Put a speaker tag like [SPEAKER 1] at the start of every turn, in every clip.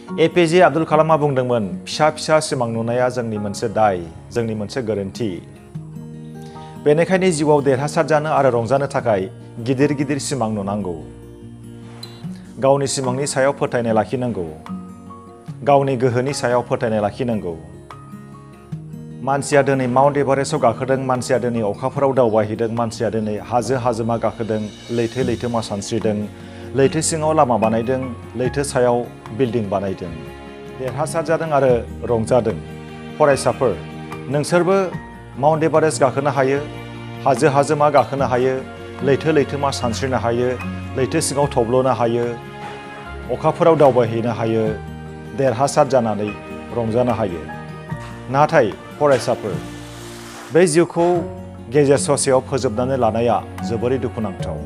[SPEAKER 1] APJ Abdul कालामा बुंदोंमोन फिसा फिसा सिमां नुनाया जोंनि मोनसे दाय जोंनि मोनसे गोरोन्थि बेनिखायनो जिउआव देरहासार जानो आरो रंजानो थाखाय गिदिर गिदिर सिमां नुनांगौ गावनि सिमांनि सायाव फोथायनाय लाखिनांगौ गावनि गोहोनि सायाव फोथायनाय लाखिनांगौ मानसिया दिनै माउन्ट एभारेस्टआव गाखोदों मानसिया दिनै अखाफोराव दावबायहैदों मानसिया दिनै हाजो हाजोमा गाखोदों लैथो लैथोमा सानस्रिदों लैथो सिङाव लामा बानायदों लैथो सायाव बिल्डिं बानायदों देरहासार जादों आरो रंजादों फरायसाफोर नोंसोरबो माउन्ट एभारेस्ट गाखोनो हायो हाजो हाजोमा गाखोनो हायो लैथो लैथोमा सानस्रिनो हायो लैथो सिङाव थब्ल'नो हायो अखाफोराव दावबायहैनो हायो देरहासार जानानै रंजानो हायो नाथाय फरायसाफोर बे जिउखौ गेजेर ससेयाव फोजोबनानै लानाया जोबोरै दुखुनांथाव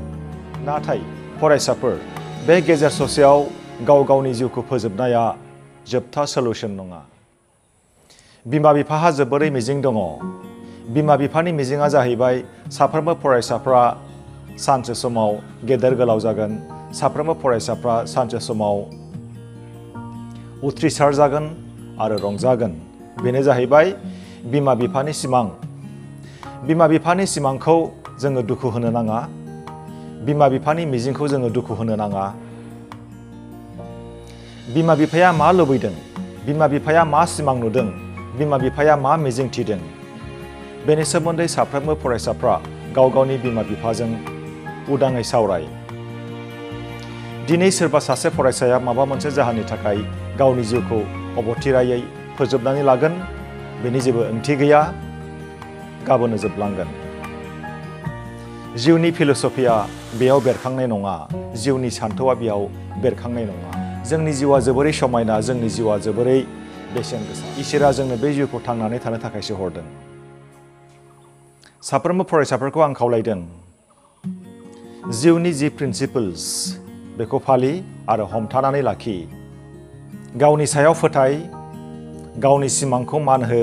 [SPEAKER 1] नाथाय फरायसाफोर बे गेजेर ससेयाव गाव गावनि जिउखौ फोजोबनाया जोबथा सलुशन नङा बिमा बिफाहा जोबोरै मिजिं दङ बिमा बिफानि मिजिंआ जाहैबाय साफ्रोमबो फरायसाफ्रा सानसे समाव गेदेर गोलाव जागोन साफ्रोमबो फरायसाफ्रा सानसे समाव उथ्रिसार जागोन आरो रंजागोन बेनो जाहैबाय बिमा बिफानि सिमां बिमा बिफानि सिमांखौ जोङो दुखु होनो नाङा बिमा बिफानि मिजिंखौ जोङो दुखु होनो नाङा बिमा बिफाया मा लुबैदों बिमा बिफाया मा सिमां नुदों बिमा बिफाया मा मिजिं थिदों बेनि सोमोन्दै साफ्रोमबो फरायसाफ्रा गाव गावनि बिमा बिफाजों उदाङै सावराय दिनै सोरबा सासे फरायसाया माबा मोनसे जाहोननि थाखाय गावनि जिउखौ अबथिरायै फोजोबनानै लागोन बेनि जेबो ओंथि गैया गाबोन जोबलांगोन जिउनि फिल'सफिया बेयाव बेरखांनाय नङा जिउनि सान्थौआ बेयाव बेरखांनाय नङा जोंनि जिउआ जोबोरै समायना जोंनि जिउआ जोबोरै बेसेन गोसा इसोरा जोंनो बे जिउखौ थांनानै थानो थाखायसो हरदों साफ्रोमबो फरायसाफोरखौ आं खावलायदों जिउनि जि प्रिन्सिपल्स बेखौ फालि आरो हमथानानै लाखि गावनि सायाव फोथाय गावनि सिमांखौ मान हो